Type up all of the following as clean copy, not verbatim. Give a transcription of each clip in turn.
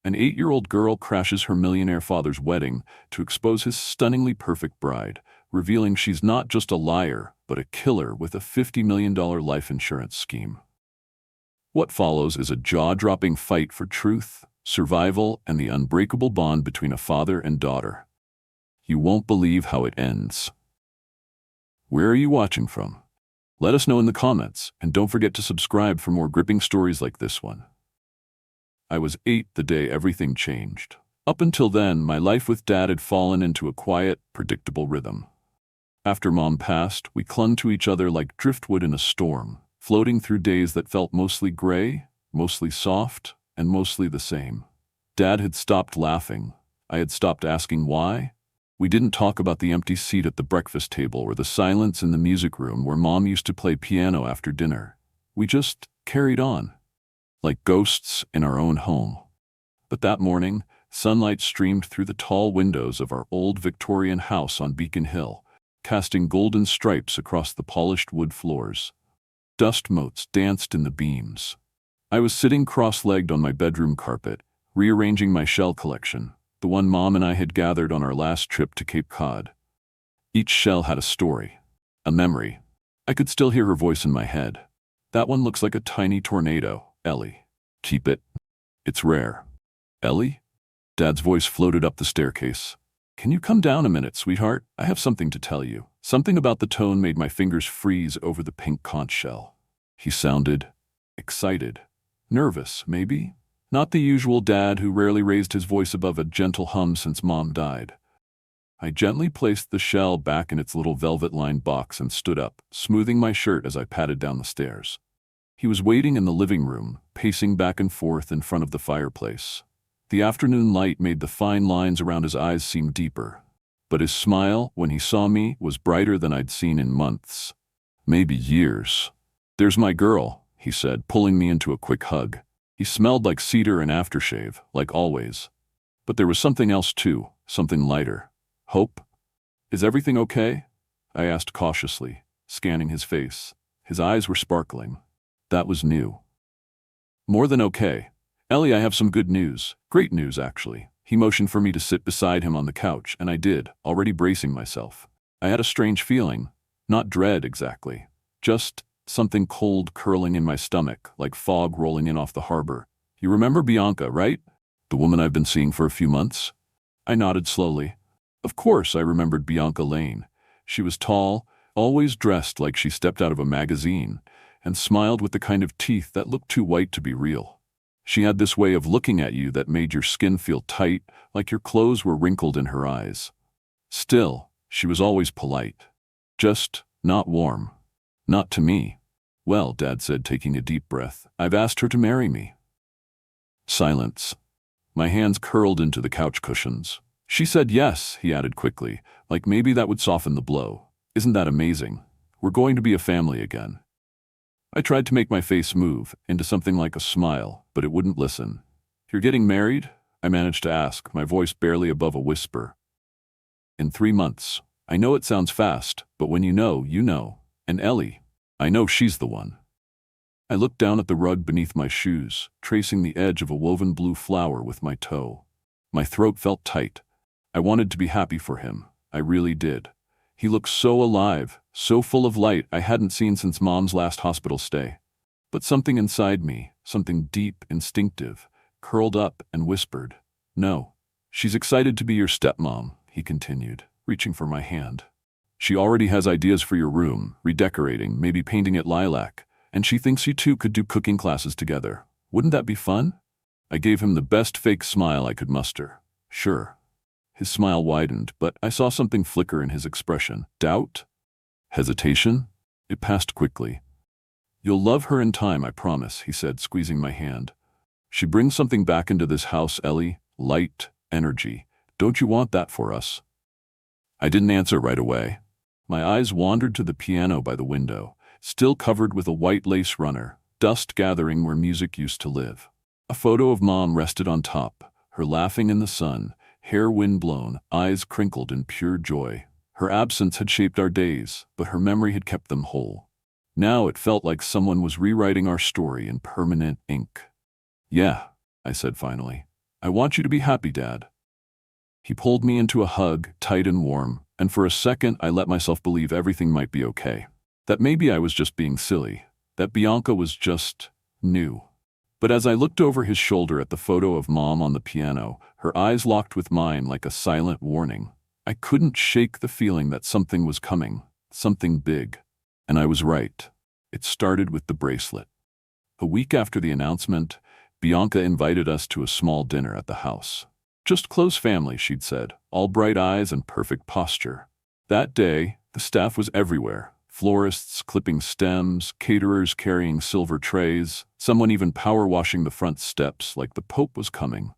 An 8-year-old girl crashes her millionaire father's wedding to expose his stunningly perfect bride, revealing she's not just a liar, but a killer with a $50 million life insurance scheme. What follows is a jaw-dropping fight for truth, survival, and the unbreakable bond between a father and daughter. You won't believe how it ends. Where are you watching from? Let us know in the comments, and don't forget to subscribe for more gripping stories like this one. I was 8 the day everything changed. Up until then, my life with Dad had fallen into a quiet, predictable rhythm. After Mom passed, we clung to each other like driftwood in a storm, floating through days that felt mostly gray, mostly soft, and mostly the same. Dad had stopped laughing. I had stopped asking why. We didn't talk about the empty seat at the breakfast table or the silence in the music room where Mom used to play piano after dinner. We just carried on, like ghosts in our own home. But that morning, sunlight streamed through the tall windows of our old Victorian house on Beacon Hill, casting golden stripes across the polished wood floors. Dust motes danced in the beams. I was sitting cross-legged on my bedroom carpet, rearranging my shell collection, the one Mom and I had gathered on our last trip to Cape Cod. Each shell had a story, a memory. I could still hear her voice in my head. That one looks like a tiny tornado, Ellie. Keep it. It's rare. Ellie? Dad's voice floated up the staircase. Can you come down a minute, sweetheart? I have something to tell you. Something about the tone made my fingers freeze over the pink conch shell. He sounded excited. Nervous, maybe? Not the usual Dad who rarely raised his voice above a gentle hum since Mom died. I gently placed the shell back in its little velvet-lined box and stood up, smoothing my shirt as I padded down the stairs. He was waiting in the living room, pacing back and forth in front of the fireplace. The afternoon light made the fine lines around his eyes seem deeper, but his smile, when he saw me, was brighter than I'd seen in months, maybe years. "There's my girl," he said, pulling me into a quick hug. He smelled like cedar and aftershave, like always. But there was something else too, something lighter. Hope? "Is everything okay?" I asked cautiously, scanning his face. His eyes were sparkling. That was new. "More than okay. Ellie, I have some good news. Great news, actually." He motioned for me to sit beside him on the couch, and I did, already bracing myself. I had a strange feeling. Not dread, exactly. Just something cold curling in my stomach, like fog rolling in off the harbor. "You remember Bianca, right? The woman I've been seeing for a few months?" I nodded slowly. Of course I remembered Bianca Lane. She was tall, always dressed like she stepped out of a magazine, and smiled with the kind of teeth that looked too white to be real. She had this way of looking at you that made your skin feel tight, like your clothes were wrinkled in her eyes. Still, she was always polite. Just not warm. Not to me. "Well," Dad said, taking a deep breath, "I've asked her to marry me." Silence. My hands curled into the couch cushions. "She said yes," he added quickly, like maybe that would soften the blow. "Isn't that amazing? We're going to be a family again." I tried to make my face move into something like a smile, but it wouldn't listen. "You're getting married?" I managed to ask, my voice barely above a whisper. "In 3 months. I know it sounds fast, but when you know, you know. And Ellie, I know she's the one." I looked down at the rug beneath my shoes, tracing the edge of a woven blue flower with my toe. My throat felt tight. I wanted to be happy for him. I really did. He looked so alive, so full of light I hadn't seen since Mom's last hospital stay. But something inside me, something deep, instinctive, curled up and whispered, "No. She's excited to be your stepmom," he continued, reaching for my hand. "She already has ideas for your room, redecorating, maybe painting it lilac, and she thinks you two could do cooking classes together. Wouldn't that be fun?" I gave him the best fake smile I could muster. "Sure." His smile widened, but I saw something flicker in his expression. Doubt? Hesitation? It passed quickly. "You'll love her in time, I promise," he said, squeezing my hand. "She brings something back into this house, Ellie. Light, energy. Don't you want that for us?" I didn't answer right away. My eyes wandered to the piano by the window, still covered with a white lace runner, dust gathering where music used to live. A photo of Mom rested on top, her laughing in the sun, hair wind-blown, eyes crinkled in pure joy. Her absence had shaped our days, but her memory had kept them whole. Now it felt like someone was rewriting our story in permanent ink. "Yeah," I said finally. I want you to be happy, Dad. He pulled me into a hug, tight and warm, and for a second I let myself believe everything might be okay. That maybe I was just being silly. That Bianca was just new. But as I looked over his shoulder at the photo of Mom on the piano, her eyes locked with mine like a silent warning. I couldn't shake the feeling that something was coming, something big. And I was right. It started with the bracelet. A week after the announcement, Bianca invited us to a small dinner at the house. Just close family, she'd said, all bright eyes and perfect posture. That day, the staff was everywhere. Florists clipping stems, caterers carrying silver trays, someone even power washing the front steps like the Pope was coming.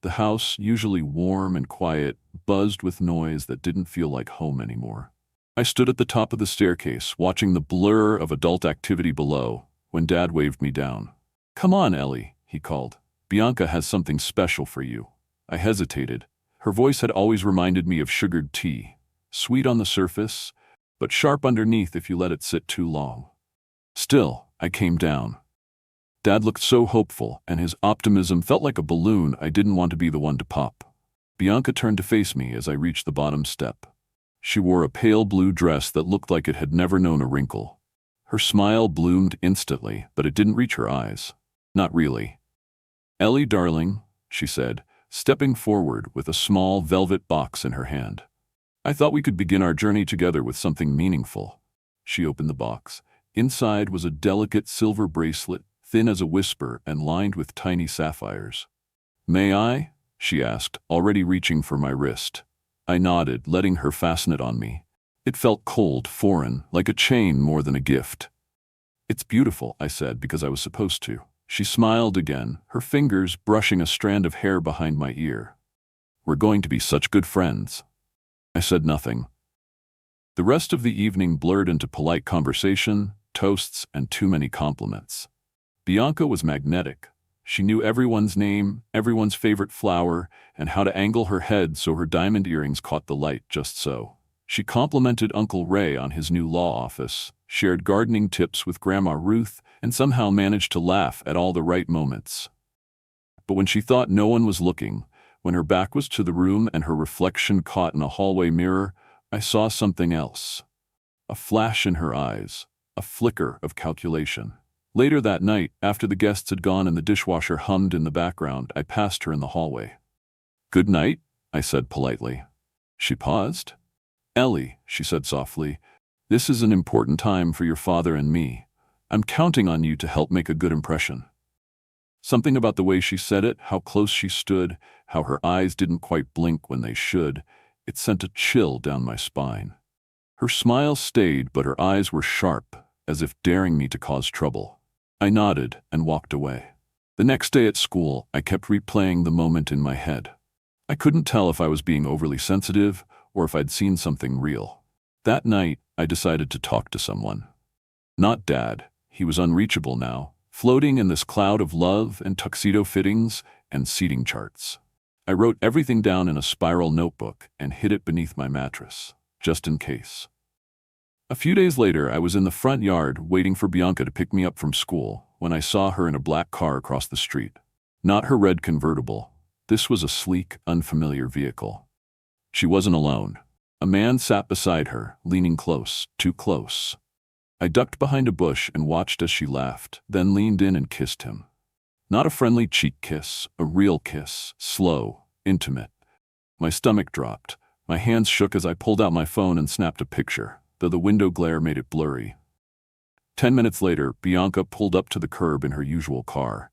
The house, usually warm and quiet, buzzed with noise that didn't feel like home anymore. I stood at the top of the staircase, watching the blur of adult activity below, when Dad waved me down. "Come on, Ellie," he called. "Bianca has something special for you." I hesitated. Her voice had always reminded me of sugared tea, sweet on the surface, but sharp underneath if you let it sit too long. Still, I came down. Dad looked so hopeful, and his optimism felt like a balloon I didn't want to be the one to pop. Bianca turned to face me as I reached the bottom step. She wore a pale blue dress that looked like it had never known a wrinkle. Her smile bloomed instantly, but it didn't reach her eyes. Not really. "Ellie, darling," she said, stepping forward with a small velvet box in her hand. "I thought we could begin our journey together with something meaningful." She opened the box. Inside was a delicate silver bracelet, thin as a whisper and lined with tiny sapphires. "May I?" she asked, already reaching for my wrist. I nodded, letting her fasten it on me. It felt cold, foreign, like a chain more than a gift. "It's beautiful," I said, because I was supposed to. She smiled again, her fingers brushing a strand of hair behind my ear. "We're going to be such good friends." I said nothing. The rest of the evening blurred into polite conversation, toasts, and too many compliments. Bianca was magnetic. She knew everyone's name, everyone's favorite flower, and how to angle her head so her diamond earrings caught the light just so. She complimented Uncle Ray on his new law office, shared gardening tips with Grandma Ruth, and somehow managed to laugh at all the right moments. But when she thought no one was looking, when her back was to the room and her reflection caught in a hallway mirror, I saw something else. A flash in her eyes, a flicker of calculation. Later that night, after the guests had gone and the dishwasher hummed in the background, I passed her in the hallway. "Good night," I said politely. She paused. "Ellie," she said softly, "this is an important time for your father and me. I'm counting on you to help make a good impression." Something about the way she said it, how close she stood, how her eyes didn't quite blink when they should, it sent a chill down my spine. Her smile stayed, but her eyes were sharp, as if daring me to cause trouble. I nodded and walked away. The next day at school, I kept replaying the moment in my head. I couldn't tell if I was being overly sensitive or if I'd seen something real. That night, I decided to talk to someone. Not Dad. He was unreachable now, floating in this cloud of love and tuxedo fittings and seating charts. I wrote everything down in a spiral notebook and hid it beneath my mattress, just in case. A few days later, I was in the front yard waiting for Bianca to pick me up from school when I saw her in a black car across the street. Not her red convertible. This was a sleek, unfamiliar vehicle. She wasn't alone. A man sat beside her, leaning close, too close. I ducked behind a bush and watched as she laughed, then leaned in and kissed him. Not a friendly cheek kiss, a real kiss, slow, intimate. My stomach dropped. My hands shook as I pulled out my phone and snapped a picture, though the window glare made it blurry. 10 minutes later, Bianca pulled up to the curb in her usual car.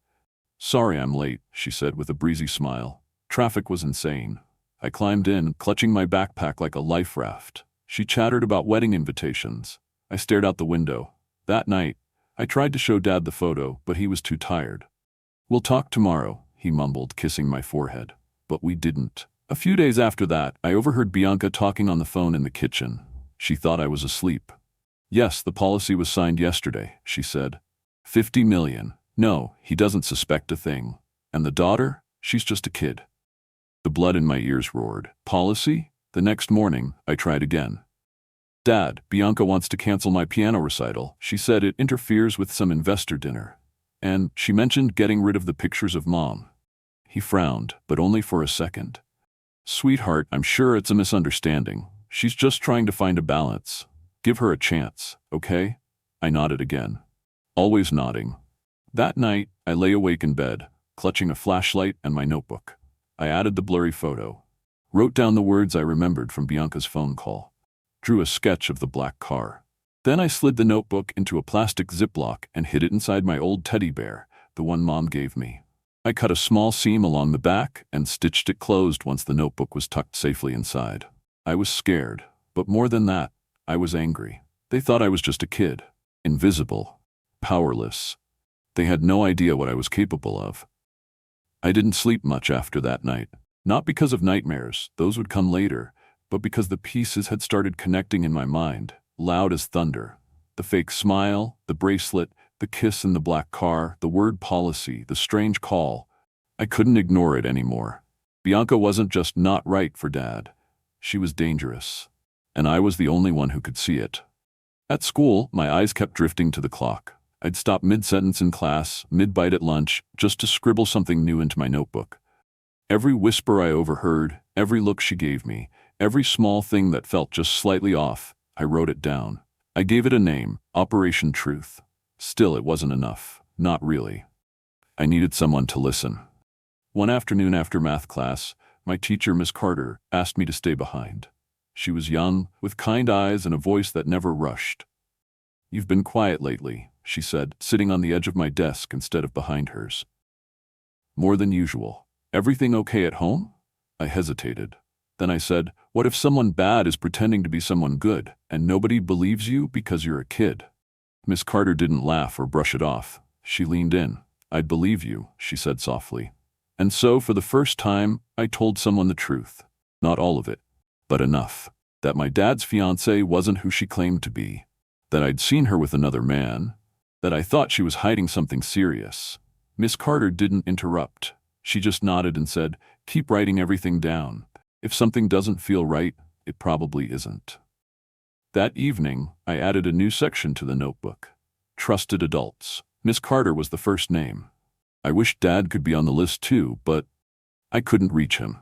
"Sorry I'm late," she said with a breezy smile. "Traffic was insane." I climbed in, clutching my backpack like a life raft. She chattered about wedding invitations. I stared out the window. That night, I tried to show Dad the photo, but he was too tired. "We'll talk tomorrow," he mumbled, kissing my forehead. But we didn't. A few days after that, I overheard Bianca talking on the phone in the kitchen. She thought I was asleep. "Yes, the policy was signed yesterday," she said. 50 million. No, he doesn't suspect a thing. And the daughter? She's just a kid. The blood in my ears roared. Policy? The next morning, I tried again. "Dad, Bianca wants to cancel my piano recital. She said it interferes with some investor dinner. And she mentioned getting rid of the pictures of Mom." He frowned, but only for a second. Sweetheart, I'm sure it's a misunderstanding. She's just trying to find a balance. Give her a chance, okay? I nodded again. Always nodding. That night, I lay awake in bed, clutching a flashlight and my notebook. I added the blurry photo, wrote down the words I remembered from Bianca's phone call, drew a sketch of the black car. Then I slid the notebook into a plastic Ziploc and hid it inside my old teddy bear, the one Mom gave me. I cut a small seam along the back and stitched it closed once the notebook was tucked safely inside. I was scared, but more than that, I was angry. They thought I was just a kid, invisible, powerless. They had no idea what I was capable of. I didn't sleep much after that night, not because of nightmares, those would come later, but because the pieces had started connecting in my mind, loud as thunder. The fake smile, the bracelet, the kiss in the black car, the word policy, the strange call. I couldn't ignore it anymore. Bianca wasn't just not right for Dad. She was dangerous. And I was the only one who could see it. At school, my eyes kept drifting to the clock. I'd stop mid-sentence in class, mid-bite at lunch, just to scribble something new into my notebook. Every whisper I overheard, every look she gave me, every small thing that felt just slightly off, I wrote it down. I gave it a name, Operation Truth. Still, it wasn't enough. Not really. I needed someone to listen. One afternoon after math class, my teacher, Miss Carter, asked me to stay behind. She was young, with kind eyes and a voice that never rushed. "You've been quiet lately," she said, sitting on the edge of my desk instead of behind hers. "More than usual. Everything okay at home?" I hesitated. Then I said, "What if someone bad is pretending to be someone good, and nobody believes you because you're a kid?" Miss Carter didn't laugh or brush it off. She leaned in. "I'd believe you," she said softly. And so, for the first time, I told someone the truth. Not all of it, but enough. That my dad's fiancée wasn't who she claimed to be. That I'd seen her with another man. That I thought she was hiding something serious. Miss Carter didn't interrupt. She just nodded and said, "Keep writing everything down. If something doesn't feel right, it probably isn't." That evening, I added a new section to the notebook. Trusted adults. Miss Carter was the first name. I wished Dad could be on the list too, but I couldn't reach him.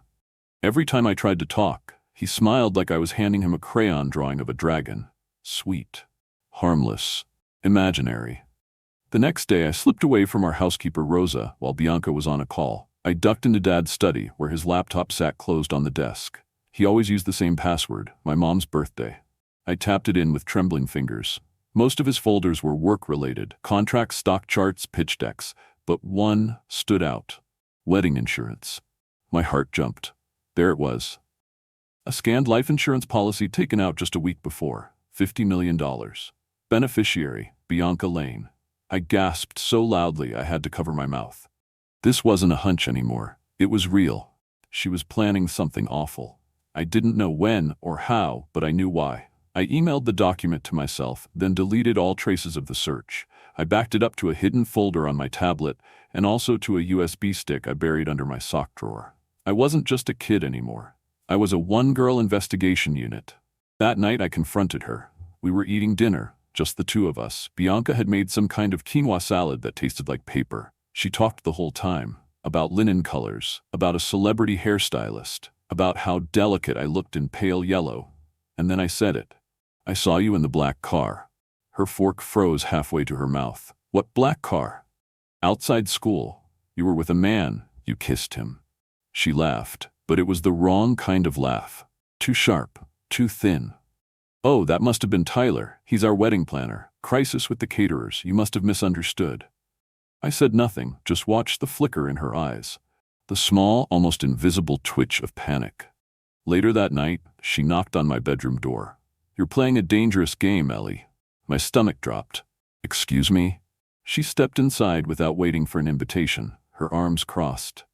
Every time I tried to talk, he smiled like I was handing him a crayon drawing of a dragon. Sweet. Harmless. Imaginary. The next day, I slipped away from our housekeeper Rosa while Bianca was on a call. I ducked into Dad's study, where his laptop sat closed on the desk. He always used the same password, my mom's birthday. I tapped it in with trembling fingers. Most of his folders were work-related, contracts, stock charts, pitch decks, but one stood out. Wedding insurance. My heart jumped. There it was. A scanned life insurance policy taken out just a week before. $50 million. Beneficiary, Bianca Lane. I gasped so loudly I had to cover my mouth. This wasn't a hunch anymore. It was real. She was planning something awful. I didn't know when or how, but I knew why. I emailed the document to myself, then deleted all traces of the search. I backed it up to a hidden folder on my tablet and also to a USB stick I buried under my sock drawer. I wasn't just a kid anymore. I was a one-girl investigation unit. That night I confronted her. We were eating dinner, just the two of us. Bianca had made some kind of quinoa salad that tasted like paper. She talked the whole time. About linen colors, about a celebrity hairstylist, about how delicate I looked in pale yellow. And then I said it. "I saw you in the black car." Her fork froze halfway to her mouth. "What black car?" "Outside school. You were with a man. You kissed him." She laughed, but it was the wrong kind of laugh. Too sharp, too thin. "Oh, that must have been Tyler. He's our wedding planner. Crisis with the caterers. You must have misunderstood." I said nothing, just watched the flicker in her eyes. The small, almost invisible twitch of panic. Later that night, she knocked on my bedroom door. "You're playing a dangerous game, Ellie." My stomach dropped. "Excuse me?" She stepped inside without waiting for an invitation, her arms crossed.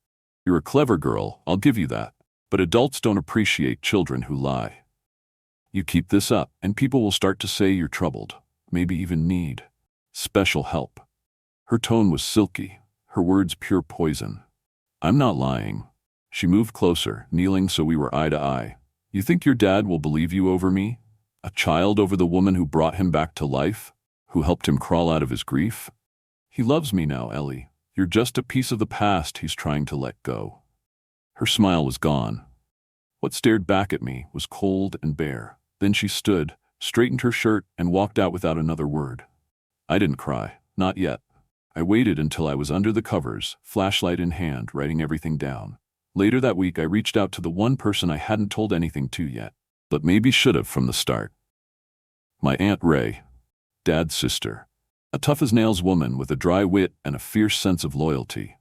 "You're a clever girl, I'll give you that. But adults don't appreciate children who lie. You keep this up, and people will start to say you're troubled, maybe even need special help." Her tone was silky, her words pure poison. "I'm not lying." She moved closer, kneeling so we were eye to eye. "You think your dad will believe you over me? A child over the woman who brought him back to life? Who helped him crawl out of his grief? He loves me now, Ellie. You're just a piece of the past he's trying to let go. Her smile was gone. What stared back at me was cold and bare. Then she stood, straightened her shirt, and walked out without another word. I didn't cry, not yet. I waited until I was under the covers, flashlight in hand, writing everything down. Later that week, I reached out to the one person I hadn't told anything to yet, but maybe should have from the start. My Aunt Ray, Dad's sister. A tough-as-nails woman with a dry wit and a fierce sense of loyalty.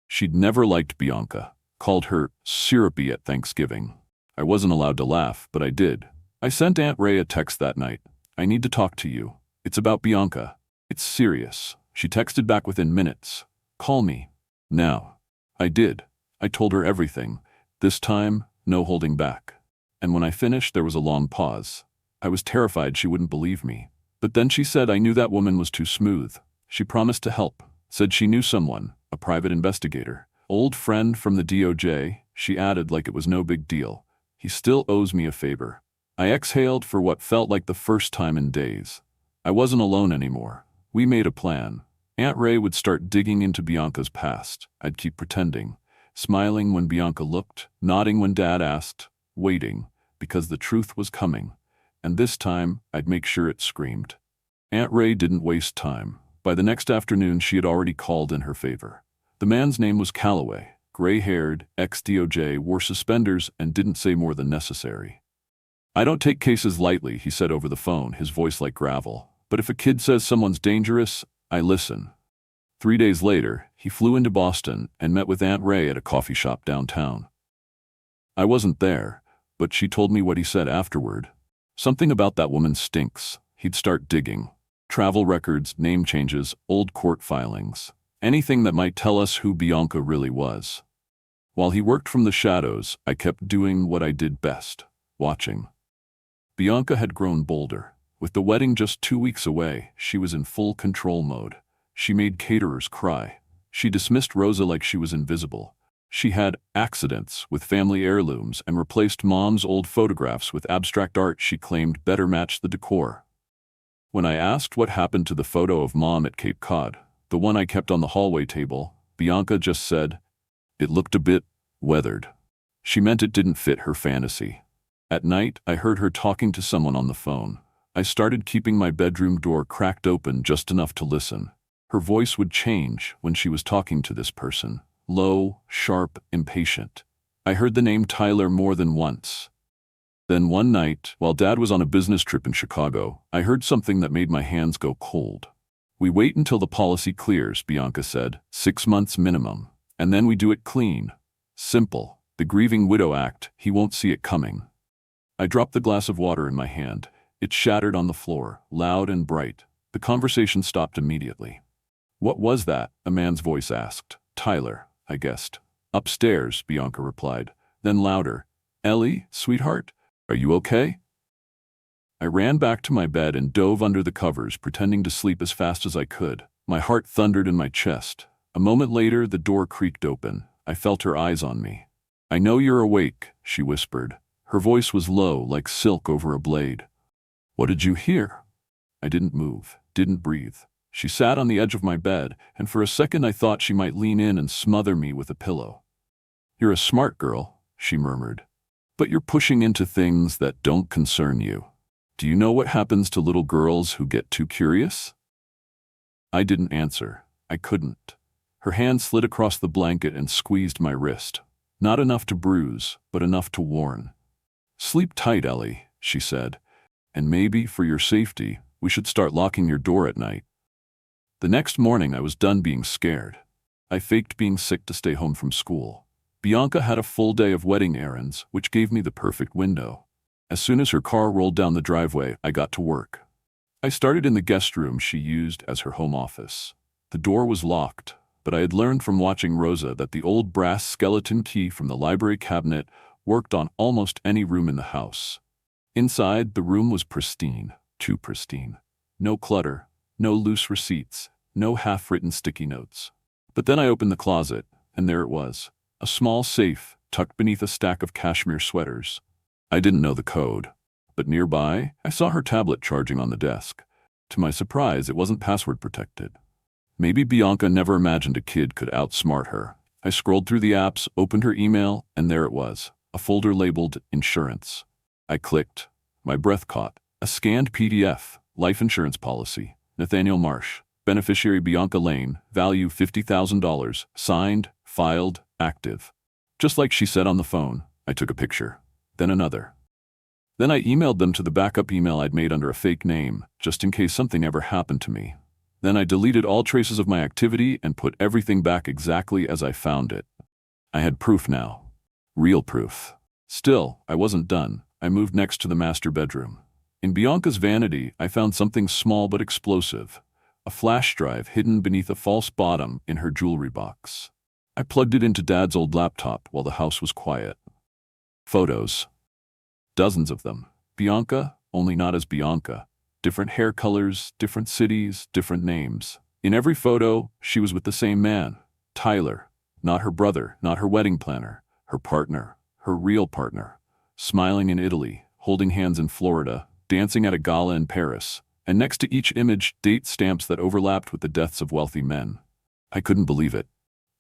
She'd never liked Bianca, called her syrupy at Thanksgiving. I wasn't allowed to laugh, but I did. I sent Aunt Ray a text that night. I need to talk to you. It's about Bianca. It's serious. She texted back within minutes. Call me. Now. I did. I told her everything. This time, no holding back. And when I finished, there was a long pause. I was terrified she wouldn't believe me. But then she said I knew that woman was too smooth. She promised to help. Said she knew someone, a private investigator. Old friend from the DOJ, she added like it was no big deal. He still owes me a favor. I exhaled for what felt like the first time in days. I wasn't alone anymore. We made a plan. Aunt Ray would start digging into Bianca's past. I'd keep pretending, smiling when Bianca looked, nodding when Dad asked, waiting, because the truth was coming. And this time, I'd make sure it screamed. Aunt Ray didn't waste time. By the next afternoon, she had already called in her favor. The man's name was Calloway, gray-haired, ex-DOJ, wore suspenders, and didn't say more than necessary. I don't take cases lightly, he said over the phone, his voice like gravel. But if a kid says someone's dangerous, I listen. 3 days later, he flew into Boston and met with Aunt Ray at a coffee shop downtown. I wasn't there, but she told me what he said afterward. Something about that woman stinks. He'd start digging. Travel records, name changes, old court filings. Anything that might tell us who Bianca really was. While he worked from the shadows, I kept doing what I did best, watching. Bianca had grown bolder. With the wedding just 2 weeks away, she was in full control mode. She made caterers cry. She dismissed Rosa like she was invisible. She had accidents with family heirlooms and replaced Mom's old photographs with abstract art she claimed better matched the decor. When I asked what happened to the photo of Mom at Cape Cod, the one I kept on the hallway table, Bianca just said, "It looked a bit weathered." She meant it didn't fit her fantasy. At night, I heard her talking to someone on the phone. I started keeping my bedroom door cracked open just enough to listen. Her voice would change when she was talking to this person. Low, sharp, impatient. I heard the name Tyler more than once. Then one night, while Dad was on a business trip in Chicago, I heard something that made my hands go cold. "We wait until the policy clears," Bianca said. 6 months minimum. And then we do it clean. Simple. The Grieving Widow Act, he won't see it coming. I dropped the glass of water in my hand. It shattered on the floor, loud and bright. The conversation stopped immediately. "What was that?" a man's voice asked. "Tyler," I guessed. "Upstairs," Bianca replied. Then louder, "Ellie, sweetheart, are you okay?" I ran back to my bed and dove under the covers, pretending to sleep as fast as I could. My heart thundered in my chest. A moment later, the door creaked open. I felt her eyes on me. "I know you're awake," she whispered. Her voice was low, like silk over a blade. "What did you hear?" I didn't move, didn't breathe. She sat on the edge of my bed, and for a second I thought she might lean in and smother me with a pillow. "You're a smart girl," she murmured. "But you're pushing into things that don't concern you. Do you know what happens to little girls who get too curious?" I didn't answer. I couldn't. Her hand slid across the blanket and squeezed my wrist. Not enough to bruise, but enough to warn. "Sleep tight, Ellie," she said. "And maybe, for your safety, we should start locking your door at night." The next morning I was done being scared. I faked being sick to stay home from school. Bianca had a full day of wedding errands, which gave me the perfect window. As soon as her car rolled down the driveway, I got to work. I started in the guest room she used as her home office. The door was locked, but I had learned from watching Rosa that the old brass skeleton key from the library cabinet worked on almost any room in the house. Inside, the room was pristine, too pristine. No clutter, no loose receipts, no half-written sticky notes. But then I opened the closet, and there it was, a small safe tucked beneath a stack of cashmere sweaters. I didn't know the code, but nearby, I saw her tablet charging on the desk. To my surprise, it wasn't password protected. Maybe Bianca never imagined a kid could outsmart her. I scrolled through the apps, opened her email, and there it was, a folder labeled Insurance. I clicked. My breath caught. A scanned PDF, life insurance policy. Nathaniel Marsh, beneficiary Bianca Lane, value $50,000, signed, filed, active. Just like she said on the phone. I took a picture. Then another. Then I emailed them to the backup email I'd made under a fake name, just in case something ever happened to me. Then I deleted all traces of my activity and put everything back exactly as I found it. I had proof now. Real proof. Still, I wasn't done. I moved next to the master bedroom. In Bianca's vanity, I found something small but explosive. A flash drive hidden beneath a false bottom in her jewelry box. I plugged it into Dad's old laptop while the house was quiet. Photos. Dozens of them. Bianca, only not as Bianca. Different hair colors, different cities, different names. In every photo, she was with the same man. Tyler. Not her brother, not her wedding planner. Her partner. Her real partner. Smiling in Italy, holding hands in Florida, dancing at a gala in Paris. And next to each image, date stamps that overlapped with the deaths of wealthy men. I couldn't believe it.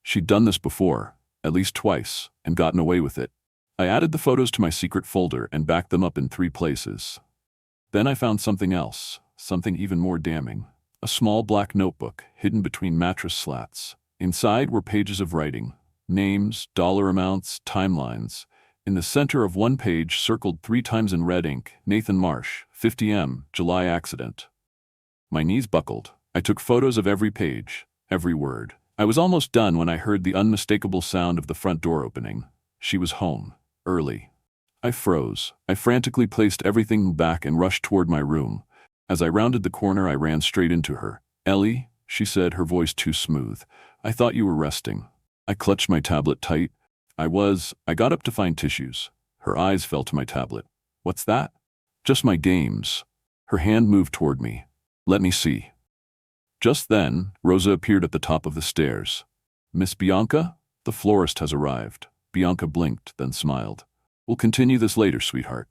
She'd done this before, at least twice, and gotten away with it. I added the photos to my secret folder and backed them up in 3 places. Then I found something else, something even more damning. A small black notebook hidden between mattress slats. Inside were pages of writing, names, dollar amounts, timelines. In the center of one page, circled 3 times in red ink, Nathan Marsh, 50M, July accident. My knees buckled. I took photos of every page, every word. I was almost done when I heard the unmistakable sound of the front door opening. She was home, early. I froze. I frantically placed everything back and rushed toward my room. As I rounded the corner, I ran straight into her. "Ellie," she said, her voice too smooth. "I thought you were resting." I clutched my tablet tight. I got up to find tissues. Her eyes fell to my tablet. "What's that?" "Just my games." Her hand moved toward me. "Let me see." Just then, Rosa appeared at the top of the stairs. "Miss Bianca? The florist has arrived." Bianca blinked, then smiled. "We'll continue this later, sweetheart."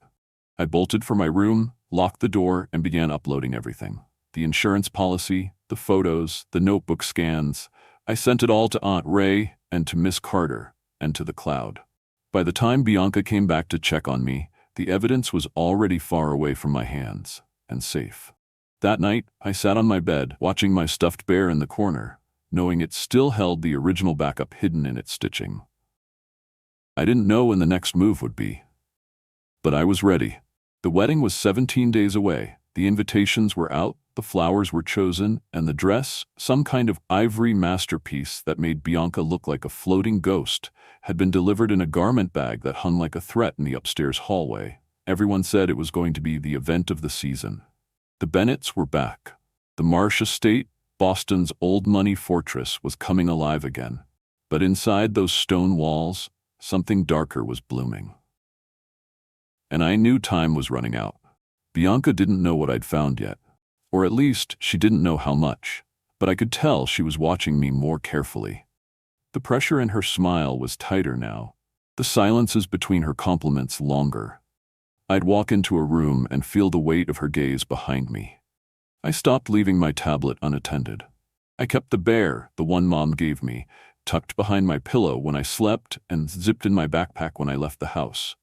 I bolted for my room, locked the door, and began uploading everything. The insurance policy, the photos, the notebook scans. I sent it all to Aunt Ray, and to Miss Carter, and to the cloud. By the time Bianca came back to check on me, the evidence was already far away from my hands, and safe. That night, I sat on my bed, watching my stuffed bear in the corner, knowing it still held the original backup hidden in its stitching. I didn't know when the next move would be. But I was ready. The wedding was 17 days away. The invitations were out, the flowers were chosen, and the dress, some kind of ivory masterpiece that made Bianca look like a floating ghost, had been delivered in a garment bag that hung like a threat in the upstairs hallway. Everyone said it was going to be the event of the season. The Bennetts were back. The Marsh estate, Boston's old money fortress, was coming alive again. But inside those stone walls, something darker was blooming. And I knew time was running out. Bianca didn't know what I'd found yet. Or at least, she didn't know how much. But I could tell she was watching me more carefully. The pressure in her smile was tighter now. The silences between her compliments longer. I'd walk into a room and feel the weight of her gaze behind me. I stopped leaving my tablet unattended. I kept the bear, the one Mom gave me, tucked behind my pillow when I slept and zipped in my backpack when I left the house.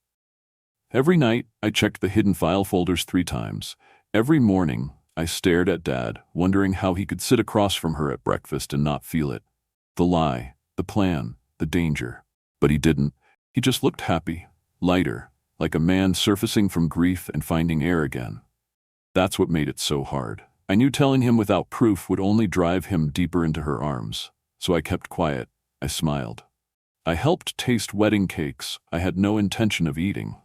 Every night, I checked the hidden file folders 3 times. Every morning, I stared at Dad, wondering how he could sit across from her at breakfast and not feel it. The lie, the plan, the danger. But he didn't. He just looked happy, lighter, like a man surfacing from grief and finding air again. That's what made it so hard. I knew telling him without proof would only drive him deeper into her arms. So I kept quiet. I smiled. I helped taste wedding cakes I had no intention of eating.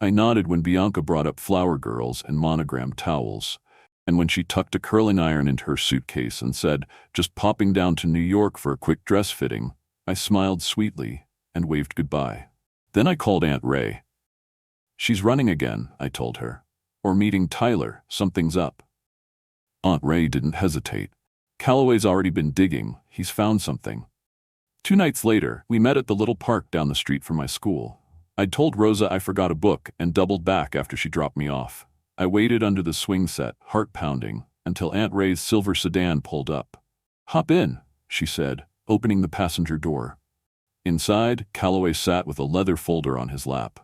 I nodded when Bianca brought up flower girls and monogrammed towels, and when she tucked a curling iron into her suitcase and said, "Just popping down to New York for a quick dress fitting," I smiled sweetly and waved goodbye. Then I called Aunt Ray. "She's running again," I told her. "Or meeting Tyler, something's up." Aunt Ray didn't hesitate. "Calloway's already been digging, he's found something." 2 nights later, we met at the little park down the street from my school. I'd told Rosa I forgot a book and doubled back after she dropped me off. I waited under the swing set, heart pounding, until Aunt Ray's silver sedan pulled up. "Hop in," she said, opening the passenger door. Inside, Calloway sat with a leather folder on his lap.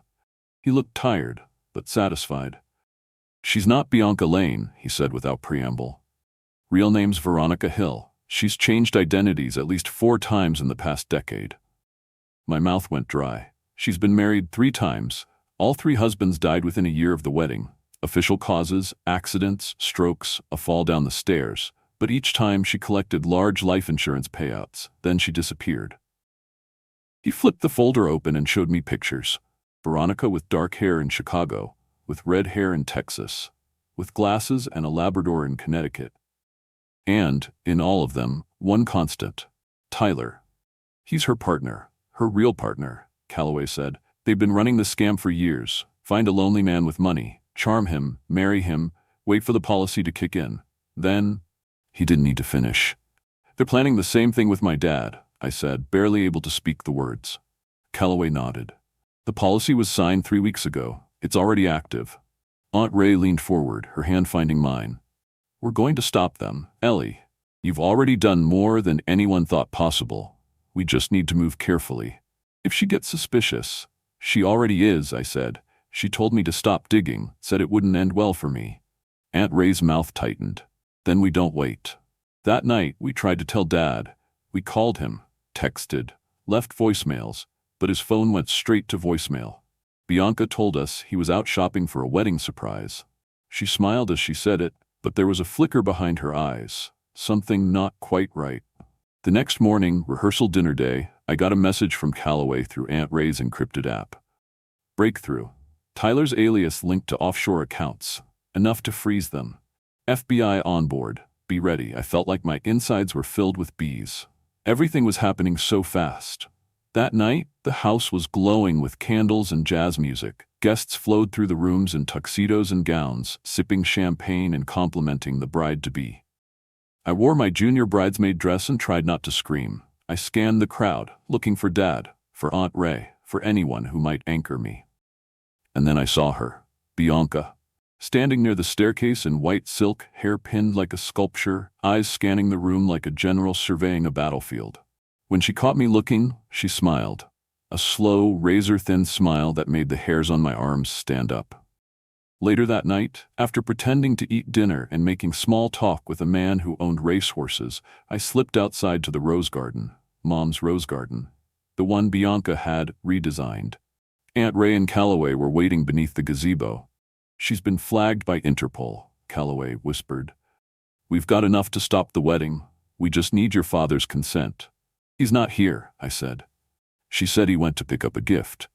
He looked tired, but satisfied. "She's not Bianca Lane," he said without preamble. "Real name's Veronica Hill. She's changed identities at least 4 times in the past decade." My mouth went dry. "She's been married 3 times. All 3 husbands died within a year of the wedding. Official causes, accidents, strokes, a fall down the stairs. But each time she collected large life insurance payouts. Then she disappeared." He flipped the folder open and showed me pictures. Veronica with dark hair in Chicago, with red hair in Texas, with glasses and a Labrador in Connecticut. And, in all of them, one constant: Tyler. "He's her partner, her real partner," Calloway said. "They've been running the scam for years. Find a lonely man with money, charm him, marry him, wait for the policy to kick in. Then—" He didn't need to finish. "They're planning the same thing with my dad," I said, barely able to speak the words. Calloway nodded. "The policy was signed 3 weeks ago. It's already active." Aunt Ray leaned forward, her hand finding mine. "We're going to stop them, Ellie. You've already done more than anyone thought possible. We just need to move carefully. If she gets suspicious—" "She already is," I said. "She told me to stop digging, said it wouldn't end well for me." Aunt Ray's mouth tightened. "Then we don't wait." That night, we tried to tell Dad. We called him, texted, left voicemails, but his phone went straight to voicemail. Bianca told us he was out shopping for a wedding surprise. She smiled as she said it, but there was a flicker behind her eyes. Something not quite right. The next morning, rehearsal dinner day, I got a message from Calloway through Aunt Ray's encrypted app. "Breakthrough. Tyler's alias linked to offshore accounts. Enough to freeze them. FBI on board. Be ready." I felt like my insides were filled with bees. Everything was happening so fast. That night, the house was glowing with candles and jazz music. Guests flowed through the rooms in tuxedos and gowns, sipping champagne and complimenting the bride-to-be. I wore my junior bridesmaid dress and tried not to scream. I scanned the crowd, looking for Dad, for Aunt Ray, for anyone who might anchor me. And then I saw her, Bianca, standing near the staircase in white silk, hair pinned like a sculpture, eyes scanning the room like a general surveying a battlefield. When she caught me looking, she smiled. A slow, razor-thin smile that made the hairs on my arms stand up. Later that night, after pretending to eat dinner and making small talk with a man who owned racehorses, I slipped outside to the rose garden, Mom's rose garden, the one Bianca had redesigned. Aunt Ray and Calloway were waiting beneath the gazebo. "She's been flagged by Interpol," Calloway whispered. "We've got enough to stop the wedding. We just need your father's consent." "He's not here," I said. "She said he went to pick up a gift."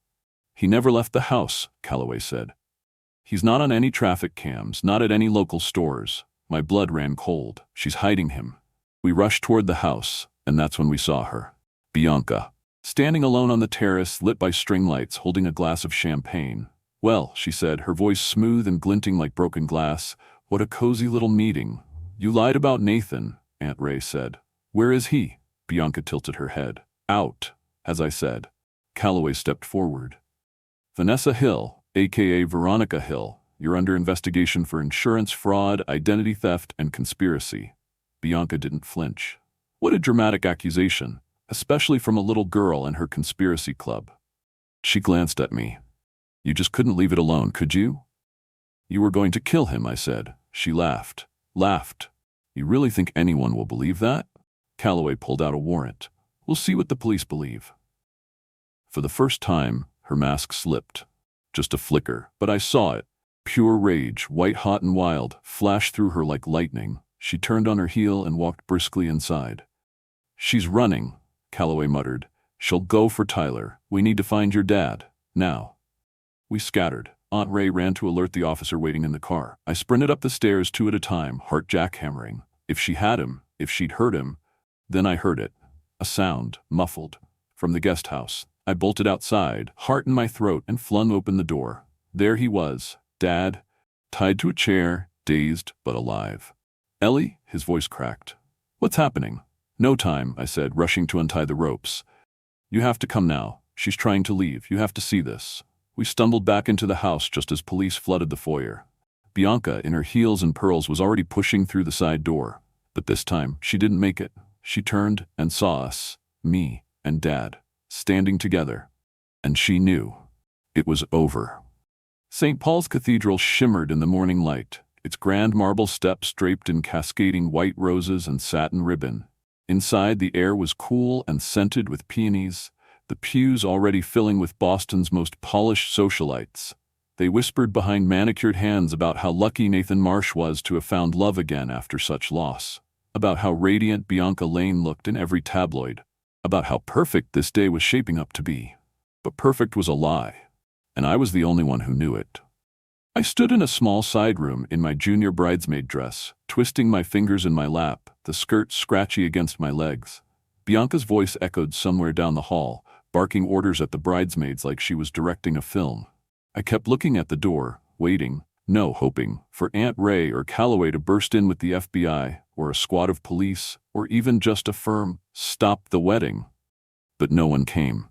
"He never left the house," Calloway said. "He's not on any traffic cams, not at any local stores." My blood ran cold. "She's hiding him." We rushed toward the house, and that's when we saw her. Bianca, standing alone on the terrace, lit by string lights, holding a glass of champagne. "Well," she said, her voice smooth and glinting like broken glass, "what a cozy little meeting." "You lied about Nathan," Aunt Ray said. "Where is he?" Bianca tilted her head. "Out, as I said." Calloway stepped forward. "Vanessa Hill, a.k.a. Veronica Hill, you're under investigation for insurance fraud, identity theft, and conspiracy." Bianca didn't flinch. What a dramatic accusation, especially from a little girl and her conspiracy club. She glanced at me. "You just couldn't leave it alone, could you?" "You were going to kill him," I said. She laughed. "You really think anyone will believe that?" Calloway pulled out a warrant. "We'll see what the police believe." For the first time, her mask slipped. Just a flicker, but I saw it. Pure rage, white-hot and wild, flashed through her like lightning. She turned on her heel and walked briskly inside. "She's running," Calloway muttered. "She'll go for Tyler. We need to find your dad. Now." We scattered. Aunt Ray ran to alert the officer waiting in the car. I sprinted up the stairs 2 at a time, heart jackhammering. If she had him, if she'd heard him. Then I heard it. A sound, muffled, from the guest house. I bolted outside, heart in my throat, and flung open the door. There he was, Dad, tied to a chair, dazed but alive. "Ellie?" His voice cracked. "What's happening?" "No time," I said, rushing to untie the ropes. "You have to come now. She's trying to leave. You have to see this." We stumbled back into the house just as police flooded the foyer. Bianca, in her heels and pearls, was already pushing through the side door. But this time, she didn't make it. She turned and saw us, me and Dad, standing together. And she knew. It was over. St. Paul's Cathedral shimmered in the morning light, its grand marble steps draped in cascading white roses and satin ribbon. Inside, the air was cool and scented with peonies, the pews already filling with Boston's most polished socialites. They whispered behind manicured hands about how lucky Nathan Marsh was to have found love again after such loss, about how radiant Bianca Lane looked in every tabloid, about how perfect this day was shaping up to be. But perfect was a lie, and I was the only one who knew it. I stood in a small side room in my junior bridesmaid dress, twisting my fingers in my lap, the skirt scratchy against my legs. Bianca's voice echoed somewhere down the hall, barking orders at the bridesmaids like she was directing a film. I kept looking at the door, waiting, hoping, for Aunt Ray or Calloway to burst in with the FBI, or a squad of police, or even just a firm, "Stop the wedding." But no one came.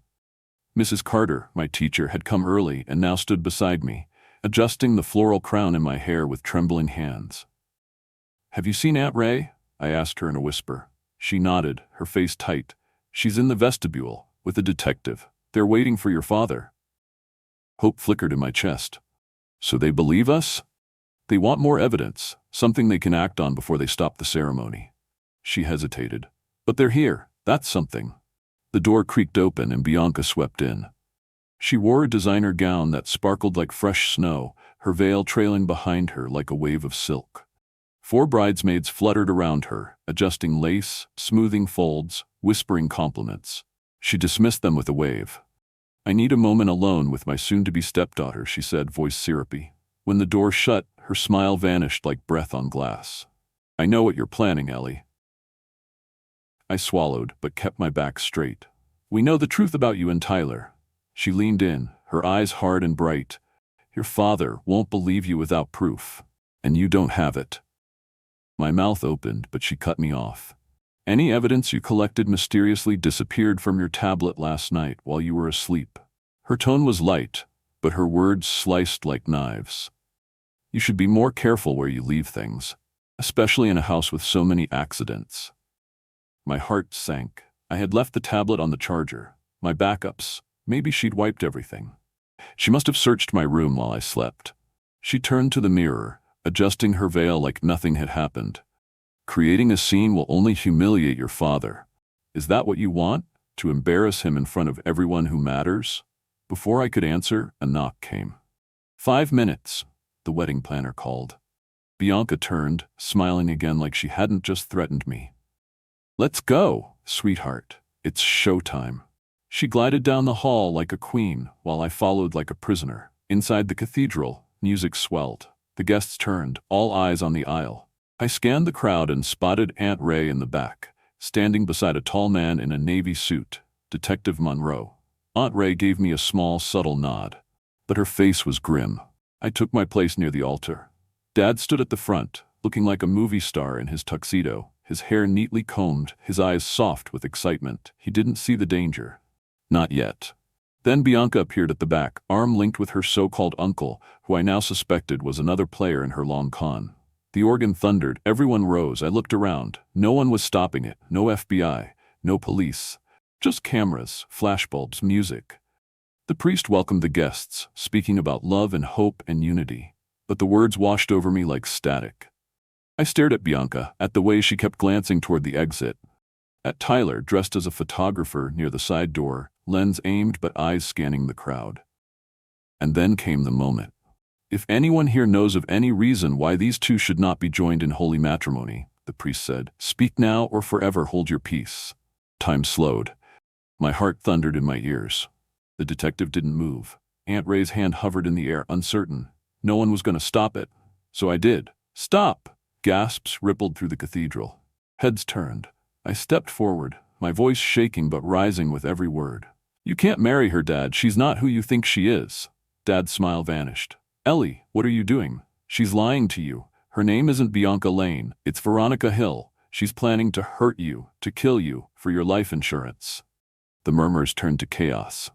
Mrs. Carter, my teacher, had come early and now stood beside me, adjusting the floral crown in my hair with trembling hands. "Have you seen Aunt Ray?" I asked her in a whisper. She nodded, her face tight. "She's in the vestibule, with a detective. They're waiting for your father." Hope flickered in my chest. So they believe us? They want more evidence, something they can act on before they stop the ceremony. She hesitated. "But they're here, that's something." The door creaked open and Bianca swept in. She wore a designer gown that sparkled like fresh snow, her veil trailing behind her like a wave of silk. 4 bridesmaids fluttered around her, adjusting lace, smoothing folds, whispering compliments. She dismissed them with a wave. "I need a moment alone with my soon-to-be stepdaughter," she said, voice syrupy. When the door shut, her smile vanished like breath on glass. "I know what you're planning, Ellie." I swallowed, but kept my back straight. "We know the truth about you and Tyler." She leaned in, her eyes hard and bright. "Your father won't believe you without proof, and you don't have it." My mouth opened, but she cut me off. "Any evidence you collected mysteriously disappeared from your tablet last night while you were asleep." Her tone was light, but her words sliced like knives. "You should be more careful where you leave things, especially in a house with so many accidents." My heart sank. I had left the tablet on the charger. My backups. Maybe she'd wiped everything. She must have searched my room while I slept. She turned to the mirror, adjusting her veil like nothing had happened. "Creating a scene will only humiliate your father. Is that what you want? To embarrass him in front of everyone who matters?" Before I could answer, a knock came. 5 minutes, the wedding planner called. Bianca turned, smiling again like she hadn't just threatened me. "Let's go, sweetheart. It's showtime." She glided down the hall like a queen, while I followed like a prisoner. Inside the cathedral, music swelled. The guests turned, all eyes on the aisle. I scanned the crowd and spotted Aunt Ray in the back, standing beside a tall man in a navy suit, Detective Monroe. Aunt Ray gave me a small, subtle nod, but her face was grim. I took my place near the altar. Dad stood at the front, looking like a movie star in his tuxedo, his hair neatly combed, his eyes soft with excitement. He didn't see the danger. Not yet. Then Bianca appeared at the back, arm linked with her so-called uncle, who I now suspected was another player in her long con. The organ thundered, everyone rose. I looked around. No one was stopping it, no FBI, no police. Just cameras, flashbulbs, music. The priest welcomed the guests, speaking about love and hope and unity. But the words washed over me like static. I stared at Bianca, at the way she kept glancing toward the exit. At Tyler, dressed as a photographer near the side door, lens aimed but eyes scanning the crowd. And then came the moment. "If anyone here knows of any reason why these two should not be joined in holy matrimony," the priest said, "speak now or forever hold your peace." Time slowed. My heart thundered in my ears. The detective didn't move. Aunt Ray's hand hovered in the air, uncertain. No one was going to stop it. So I did. "Stop!" Gasps rippled through the cathedral. Heads turned. I stepped forward, my voice shaking but rising with every word. "You can't marry her, Dad. She's not who you think she is." Dad's smile vanished. "Ellie, what are you doing? She's lying to you. Her name isn't Bianca Lane. It's Veronica Hill. She's planning to hurt you, to kill you, for your life insurance." The murmurs turned to chaos.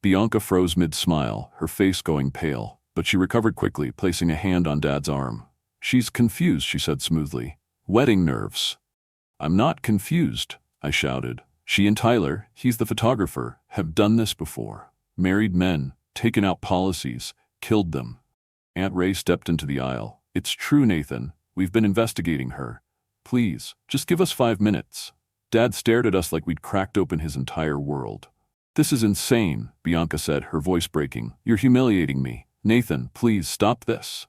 Bianca froze mid-smile, her face going pale, but she recovered quickly, placing a hand on Dad's arm. "She's confused," she said smoothly. "Wedding nerves." I'm not confused, I shouted. She and Tyler, he's the photographer, have done this before. Married men, taken out policies, killed them. Aunt Ray stepped into the aisle. It's true, Nathan. We've been investigating her. Please, just give us 5 minutes. Dad stared at us like we'd cracked open his entire world. This is insane, Bianca said, her voice breaking. You're humiliating me. Nathan, please stop this.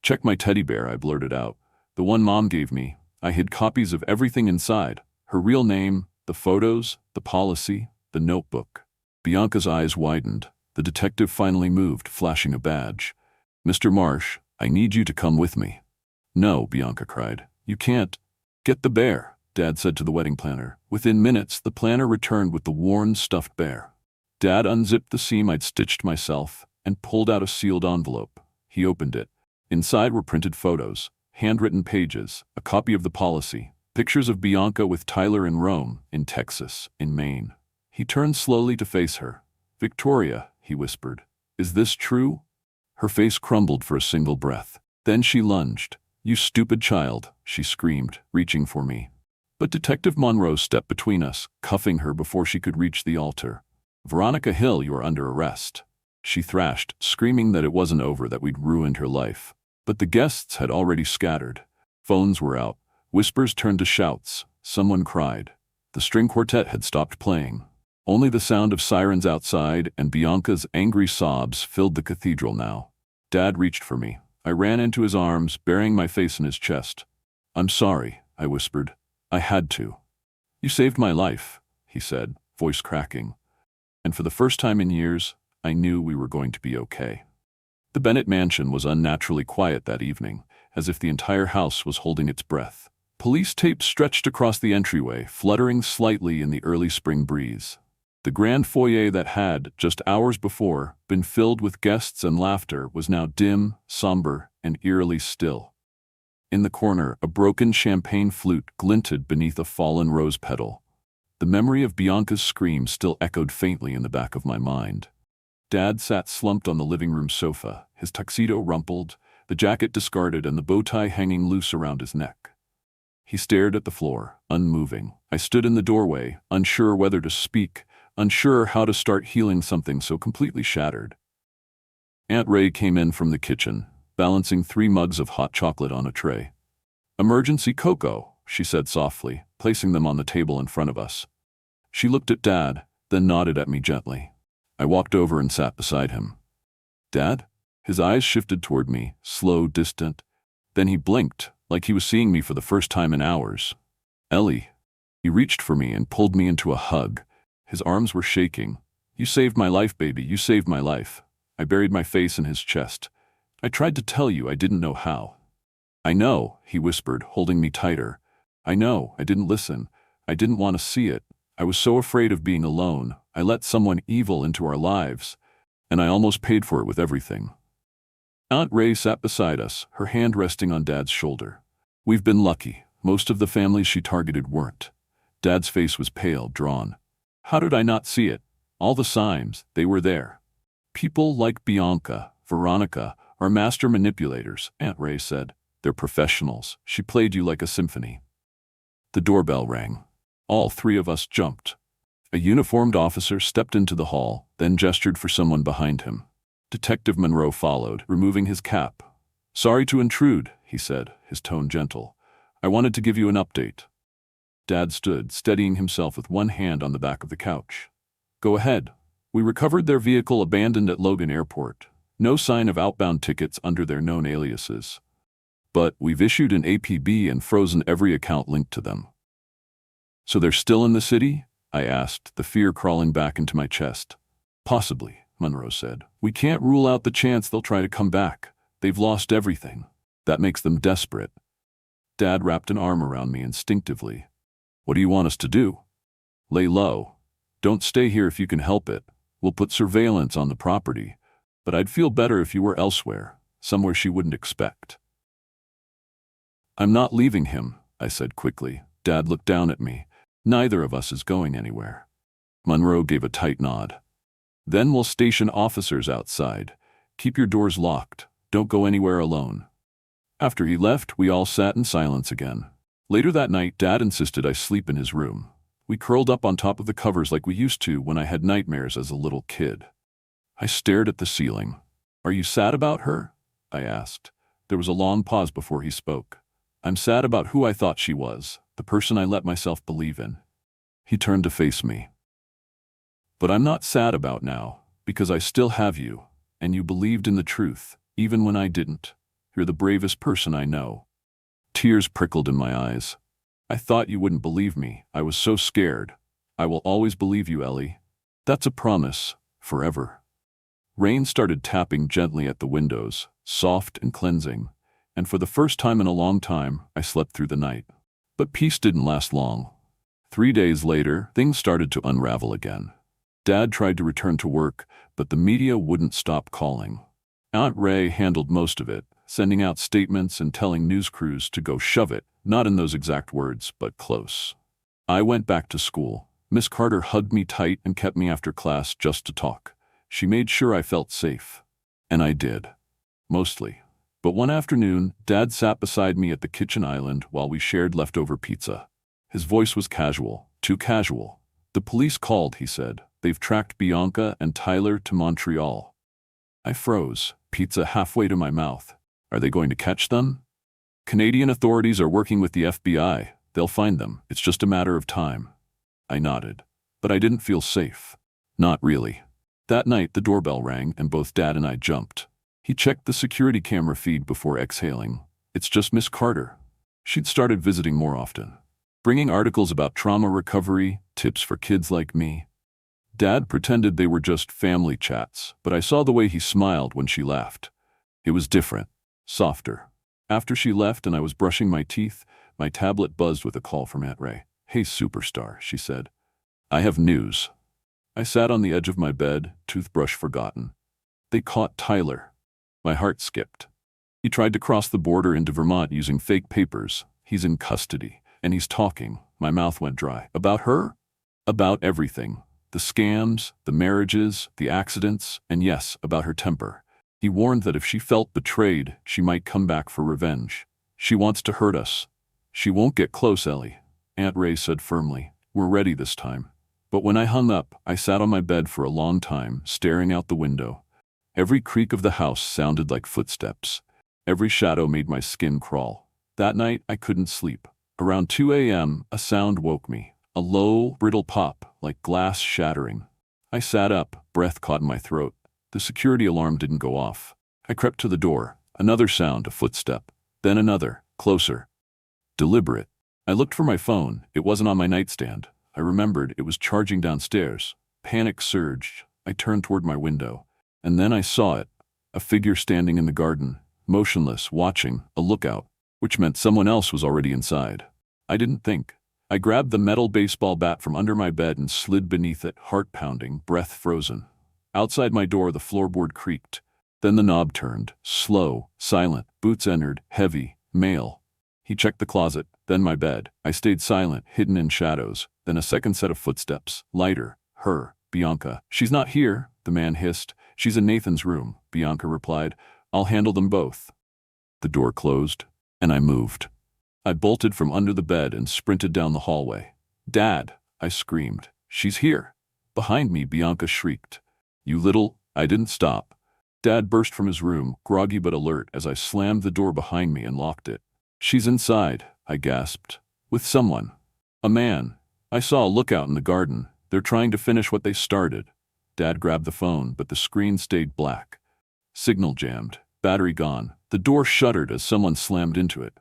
Check my teddy bear, I blurted out. The one Mom gave me. I hid copies of everything inside. Her real name, the photos, the policy, the notebook. Bianca's eyes widened. The detective finally moved, flashing a badge. Mr. Marsh, I need you to come with me. No, Bianca cried. You can't. Get the bear, Dad said to the wedding planner. Within minutes, the planner returned with the worn, stuffed bear. Dad unzipped the seam I'd stitched myself and pulled out a sealed envelope. He opened it. Inside were printed photos, handwritten pages, a copy of the policy, pictures of Bianca with Tyler in Rome, in Texas, in Maine. He turned slowly to face her. Victoria, he whispered, is this true? Her face crumbled for a single breath. Then she lunged. You stupid child, she screamed, reaching for me. But Detective Monroe stepped between us, cuffing her before she could reach the altar. Veronica Hill, you are under arrest. She thrashed, screaming that it wasn't over, that we'd ruined her life. But the guests had already scattered. Phones were out. Whispers turned to shouts. Someone cried. The string quartet had stopped playing. Only the sound of sirens outside and Bianca's angry sobs filled the cathedral now. Dad reached for me. I ran into his arms, burying my face in his chest. I'm sorry, I whispered. I had to. You saved my life, he said, voice cracking. And for the first time in years, I knew we were going to be okay. The Bennett mansion was unnaturally quiet that evening, as if the entire house was holding its breath. Police tape stretched across the entryway, fluttering slightly in the early spring breeze. The grand foyer that had, just hours before, been filled with guests and laughter was now dim, somber, and eerily still. In the corner, a broken champagne flute glinted beneath a fallen rose petal. The memory of Bianca's scream still echoed faintly in the back of my mind. Dad sat slumped on the living room sofa, his tuxedo rumpled, the jacket discarded and the bow tie hanging loose around his neck. He stared at the floor, unmoving. I stood in the doorway, unsure whether to speak, unsure how to start healing something so completely shattered. Aunt Ray came in from the kitchen, balancing 3 mugs of hot chocolate on a tray. Emergency cocoa, she said softly, placing them on the table in front of us. She looked at Dad, then nodded at me gently. I walked over and sat beside him. Dad? His eyes shifted toward me, slow, distant. Then he blinked, like he was seeing me for the first time in hours. Ellie. He reached for me and pulled me into a hug. His arms were shaking. You saved my life, baby, you saved my life. I buried my face in his chest. I tried to tell you, I didn't know how. I know, he whispered, holding me tighter. I know, I didn't listen. I didn't want to see it. I was so afraid of being alone. I let someone evil into our lives, and I almost paid for it with everything. Aunt Ray sat beside us, her hand resting on Dad's shoulder. We've been lucky. Most of the families she targeted weren't. Dad's face was pale, drawn. How did I not see it? All the signs, they were there. People like Bianca, Veronica, are master manipulators, Aunt Ray said. They're professionals. She played you like a symphony. The doorbell rang. All 3 of us jumped. A uniformed officer stepped into the hall, then gestured for someone behind him. Detective Monroe followed, removing his cap. Sorry to intrude, he said, his tone gentle. I wanted to give you an update. Dad stood, steadying himself with one hand on the back of the couch. Go ahead. We recovered their vehicle abandoned at Logan Airport. No sign of outbound tickets under their known aliases. But we've issued an APB and frozen every account linked to them. So they're still in the city? I asked, the fear crawling back into my chest. Possibly, Monroe said. We can't rule out the chance they'll try to come back. They've lost everything. That makes them desperate. Dad wrapped an arm around me instinctively. What do you want us to do? Lay low. Don't stay here if you can help it. We'll put surveillance on the property. But I'd feel better if you were elsewhere, somewhere she wouldn't expect. I'm not leaving him, I said quickly. Dad looked down at me. Neither of us is going anywhere. Monroe gave a tight nod. Then we'll station officers outside. Keep your doors locked. Don't go anywhere alone. After he left, we all sat in silence again. Later that night, Dad insisted I sleep in his room. We curled up on top of the covers like we used to when I had nightmares as a little kid. I stared at the ceiling. "Are you sad about her?" I asked. There was a long pause before he spoke. "I'm sad about who I thought she was, the person I let myself believe in." He turned to face me. "But I'm not sad about now, because I still have you, and you believed in the truth, even when I didn't. You're the bravest person I know." Tears prickled in my eyes. "I thought you wouldn't believe me. I was so scared. I will always believe you, Ellie. That's a promise, forever." Rain started tapping gently at the windows, soft and cleansing, and for the first time in a long time, I slept through the night. But peace didn't last long. 3 days later, things started to unravel again. Dad tried to return to work, but the media wouldn't stop calling. Aunt Ray handled most of it, sending out statements and telling news crews to go shove it, not in those exact words, but close. I went back to school. Miss Carter hugged me tight and kept me after class just to talk. She made sure I felt safe. And I did. Mostly. But one afternoon, Dad sat beside me at the kitchen island while we shared leftover pizza. His voice was casual, too casual. "The police called," he said. "They've tracked Bianca and Tyler to Montreal." I froze, pizza halfway to my mouth. "Are they going to catch them?" "Canadian authorities are working with the FBI. They'll find them. It's just a matter of time." I nodded. But I didn't feel safe. Not really. That night, the doorbell rang and both Dad and I jumped. He checked the security camera feed before exhaling. "It's just Miss Carter." She'd started visiting more often, bringing articles about trauma recovery, tips for kids like me. Dad pretended they were just family chats, but I saw the way he smiled when she laughed. It was different, softer. After she left and I was brushing my teeth, my tablet buzzed with a call from Aunt Ray. "Hey, superstar," she said. "I have news." I sat on the edge of my bed, toothbrush forgotten. "They caught Tyler." My heart skipped. "He tried to cross the border into Vermont using fake papers. He's in custody, and he's talking." My mouth went dry. "About her?" "About everything. The scams, the marriages, the accidents, and yes, about her temper. He warned that if she felt betrayed, she might come back for revenge. She wants to hurt us." "She won't get close, Ellie," Aunt Ray said firmly. "We're ready this time." But when I hung up, I sat on my bed for a long time, staring out the window. Every creak of the house sounded like footsteps. Every shadow made my skin crawl. That night, I couldn't sleep. Around 2 a.m., a sound woke me. A low, brittle pop, like glass shattering. I sat up, breath caught in my throat. The security alarm didn't go off. I crept to the door. Another sound, a footstep. Then another, closer. Deliberate. I looked for my phone. It wasn't on my nightstand. I remembered it was charging downstairs. Panic surged. I turned toward my window. And then I saw it. A figure standing in the garden, motionless, watching, a lookout, which meant someone else was already inside. I didn't think. I grabbed the metal baseball bat from under my bed and slid beneath it, heart pounding, breath frozen. Outside my door, the floorboard creaked. Then the knob turned, slow, silent. Boots entered, heavy, male. He checked the closet, then my bed. I stayed silent, hidden in shadows. Then a second set of footsteps, lighter. Her, Bianca. "She's not here," the man hissed. "She's in Nathan's room," Bianca replied. "I'll handle them both." The door closed, and I moved. I bolted from under the bed and sprinted down the hallway. "Dad," I screamed. "She's here." Behind me, Bianca shrieked. "You little—" I didn't stop. Dad burst from his room, groggy but alert, as I slammed the door behind me and locked it. "She's inside," I gasped. "With someone. A man. I saw a lookout in the garden. They're trying to finish what they started." Dad grabbed the phone, but the screen stayed black. Signal jammed. Battery gone. The door shuddered as someone slammed into it.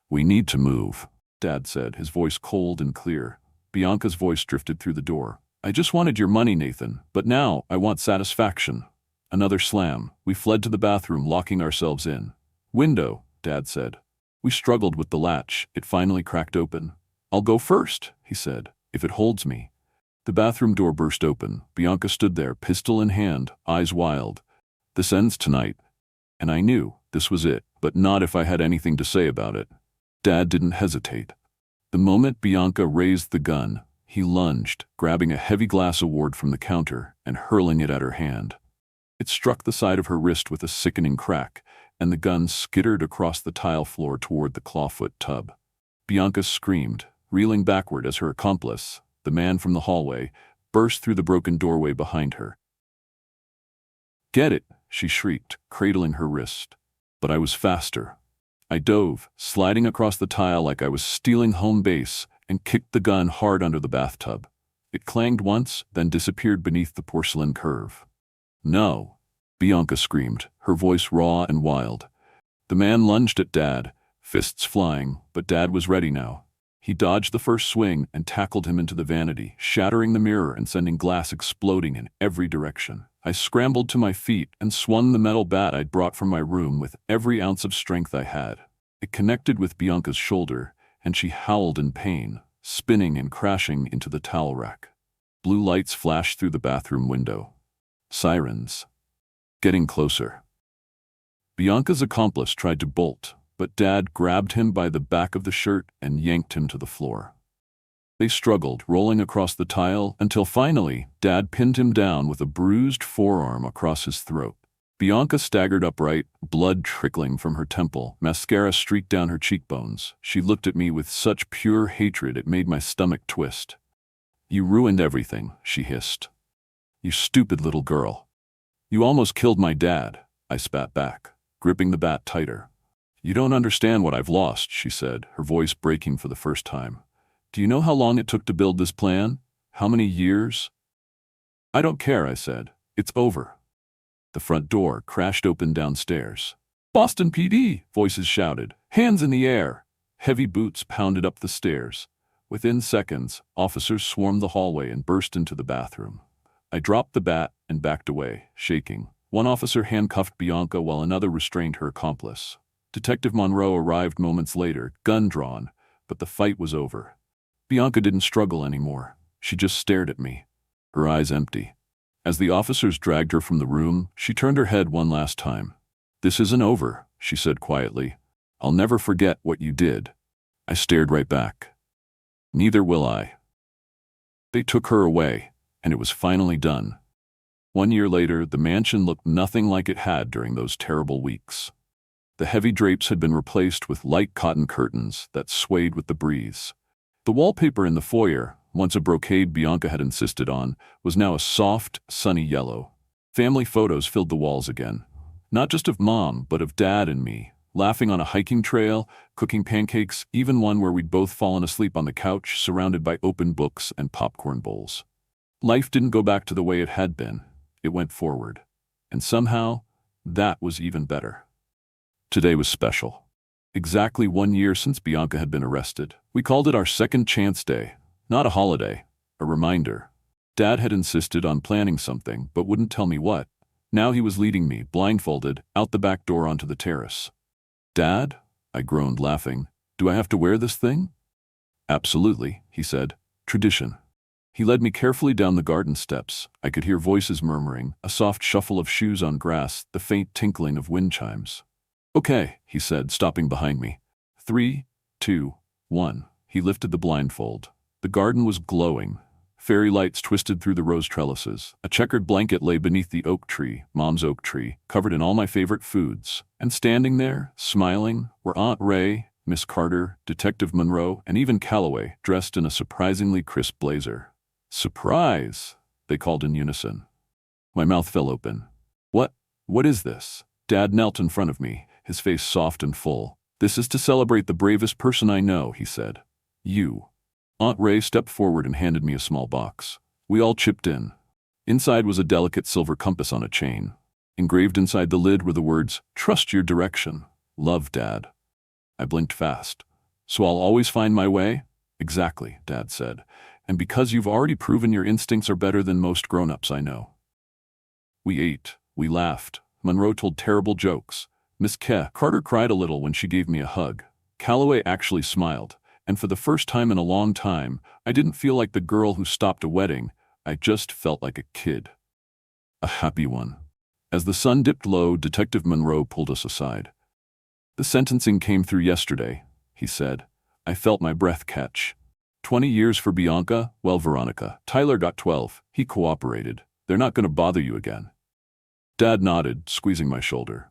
"We need to move," Dad said, his voice cold and clear. Bianca's voice drifted through the door. "I just wanted your money, Nathan, but now I want satisfaction." Another slam. We fled to the bathroom, locking ourselves in. "Window," Dad said. We struggled with the latch. It finally cracked open. "I'll go first," he said, "if it holds me." The bathroom door burst open. Bianca stood there, pistol in hand, eyes wild. "This ends tonight." And I knew this was it, but not if I had anything to say about it. Dad didn't hesitate. The moment Bianca raised the gun, he lunged, grabbing a heavy glass award from the counter and hurling it at her hand. It struck the side of her wrist with a sickening crack, and the gun skittered across the tile floor toward the clawfoot tub. Bianca screamed, reeling backward as her accomplice, the man from the hallway, burst through the broken doorway behind her. "Get it," she shrieked, cradling her wrist. But I was faster. I dove, sliding across the tile like I was stealing home base, and kicked the gun hard under the bathtub. It clanged once, then disappeared beneath the porcelain curve. "No!" Bianca screamed, her voice raw and wild. The man lunged at Dad, fists flying, but Dad was ready now. He dodged the first swing and tackled him into the vanity, shattering the mirror and sending glass exploding in every direction. I scrambled to my feet and swung the metal bat I'd brought from my room with every ounce of strength I had. It connected with Bianca's shoulder, and she howled in pain, spinning and crashing into the towel rack. Blue lights flashed through the bathroom window. Sirens. Getting closer. Bianca's accomplice tried to bolt, but Dad grabbed him by the back of the shirt and yanked him to the floor. They struggled, rolling across the tile, until finally, Dad pinned him down with a bruised forearm across his throat. Bianca staggered upright, blood trickling from her temple, mascara streaked down her cheekbones. She looked at me with such pure hatred it made my stomach twist. "You ruined everything," she hissed. "You stupid little girl. You almost killed my dad," I spat back, gripping the bat tighter. "You don't understand what I've lost," she said, her voice breaking for the first time. "Do you know how long it took to build this plan? How many years?" "I don't care," I said. "It's over." The front door crashed open downstairs. "Boston PD!" voices shouted. "Hands in the air!" Heavy boots pounded up the stairs. Within seconds, officers swarmed the hallway and burst into the bathroom. I dropped the bat and backed away, shaking. One officer handcuffed Bianca while another restrained her accomplice. Detective Monroe arrived moments later, gun drawn, but the fight was over. Bianca didn't struggle anymore. She just stared at me, her eyes empty. As the officers dragged her from the room, she turned her head one last time. "This isn't over," she said quietly. "I'll never forget what you did." I stared right back. "Neither will I." They took her away, and it was finally done. 1 year later, the mansion looked nothing like it had during those terrible weeks. The heavy drapes had been replaced with light cotton curtains that swayed with the breeze. The wallpaper in the foyer, once a brocade Bianca had insisted on, was now a soft, sunny yellow. Family photos filled the walls again. Not just of Mom, but of Dad and me, laughing on a hiking trail, cooking pancakes, even one where we'd both fallen asleep on the couch, surrounded by open books and popcorn bowls. Life didn't go back to the way it had been. It went forward. And somehow, that was even better. Today was special. Exactly 1 year since Bianca had been arrested. We called it our second chance day. Not a holiday, a reminder. Dad had insisted on planning something, but wouldn't tell me what. Now he was leading me, blindfolded, out the back door onto the terrace. "Dad?" I groaned, laughing. "Do I have to wear this thing?" "Absolutely," he said. "Tradition." He led me carefully down the garden steps. I could hear voices murmuring, a soft shuffle of shoes on grass, the faint tinkling of wind chimes. "Okay," he said, stopping behind me. 3, 2, 1. He lifted the blindfold. The garden was glowing. Fairy lights twisted through the rose trellises. A checkered blanket lay beneath the oak tree, Mom's oak tree, covered in all my favorite foods. And standing there, smiling, were Aunt Ray, Miss Carter, Detective Monroe, and even Calloway, dressed in a surprisingly crisp blazer. "Surprise!" they called in unison. My mouth fell open. What is this?" Dad knelt in front of me, his face soft and full. "This is to celebrate the bravest person I know," he said. "You." Aunt Ray stepped forward and handed me a small box. We all chipped in. Inside was a delicate silver compass on a chain. Engraved inside the lid were the words, "Trust your direction. Love, Dad." I blinked fast. "So I'll always find my way?" "Exactly," Dad said. "And because you've already proven your instincts are better than most grown-ups I know." We ate. We laughed. Monroe told terrible jokes. Miss Carter cried a little when she gave me a hug. Calloway actually smiled. And for the first time in a long time, I didn't feel like the girl who stopped a wedding. I just felt like a kid. A happy one. As the sun dipped low, Detective Monroe pulled us aside. "The sentencing came through yesterday," he said. I felt my breath catch. 20 years for Bianca? Well, Veronica. Tyler got 12. He cooperated. They're not going to bother you again. Dad nodded, squeezing my shoulder.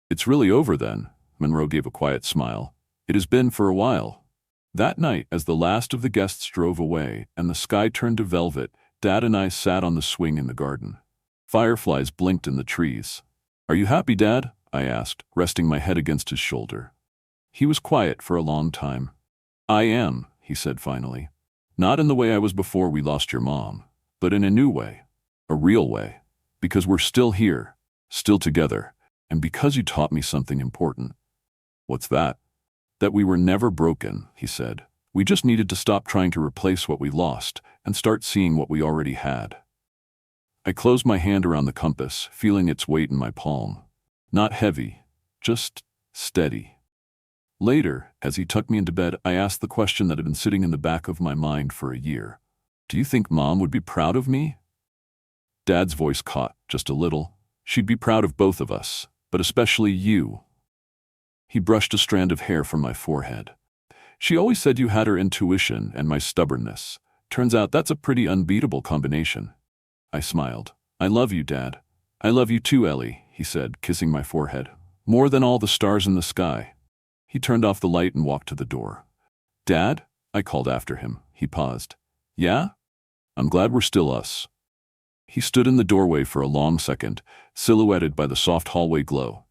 "It's really over then." Monroe gave a quiet smile. "It has been for a while." That night, as the last of the guests drove away and the sky turned to velvet, Dad and I sat on the swing in the garden. Fireflies blinked in the trees. "Are you happy, Dad?" I asked, resting my head against his shoulder. He was quiet for a long time. "I am," he said finally. "Not in the way I was before we lost your mom, but in a new way, a real way. Because we're still here, still together, and because you taught me something important." "What's that?" "That we were never broken," he said. "We just needed to stop trying to replace what we lost and start seeing what we already had." I closed my hand around the compass, feeling its weight in my palm. Not heavy, just steady. Later, as he tucked me into bed, I asked the question that had been sitting in the back of my mind for a year. "Do you think Mom would be proud of me?" Dad's voice caught, just a little. "She'd be proud of both of us, but especially you." He brushed a strand of hair from my forehead. "She always said you had her intuition and my stubbornness. Turns out that's a pretty unbeatable combination." I smiled. "I love you, Dad." "I love you too, Ellie," he said, kissing my forehead. "More than all the stars in the sky." He turned off the light and walked to the door. "Dad?" I called after him. He paused. "Yeah? I'm glad we're still us." He stood in the doorway for a long second, silhouetted by the soft hallway glow.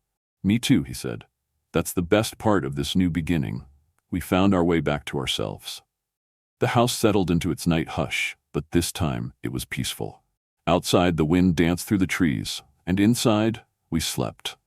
"Me too," he said. "That's the best part of this new beginning. We found our way back to ourselves." The house settled into its night hush, but this time it was peaceful. Outside, the wind danced through the trees, and inside, we slept.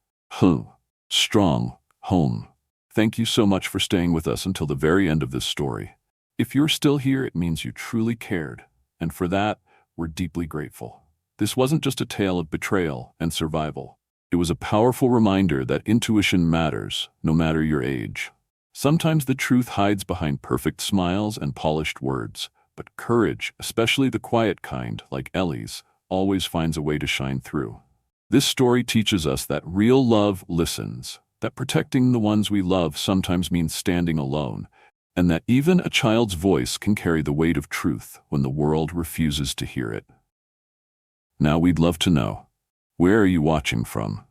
Strong, home. Thank you so much for staying with us until the very end of this story. If you're still here, it means you truly cared, and for that, we're deeply grateful. This wasn't just a tale of betrayal and survival. It was a powerful reminder that intuition matters, no matter your age. Sometimes the truth hides behind perfect smiles and polished words, but courage, especially the quiet kind, like Ellie's, always finds a way to shine through. This story teaches us that real love listens, that protecting the ones we love sometimes means standing alone, and that even a child's voice can carry the weight of truth when the world refuses to hear it. Now we'd love to know, where are you watching from?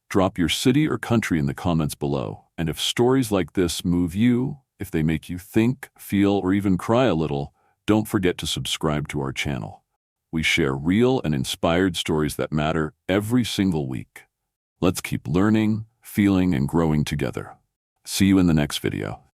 Drop your city or country in the comments below, and if stories like this move you, if they make you think, feel, or even cry a little, don't forget to subscribe to our channel. We share real and inspired stories that matter every single week. Let's keep learning, feeling, and growing together. See you in the next video.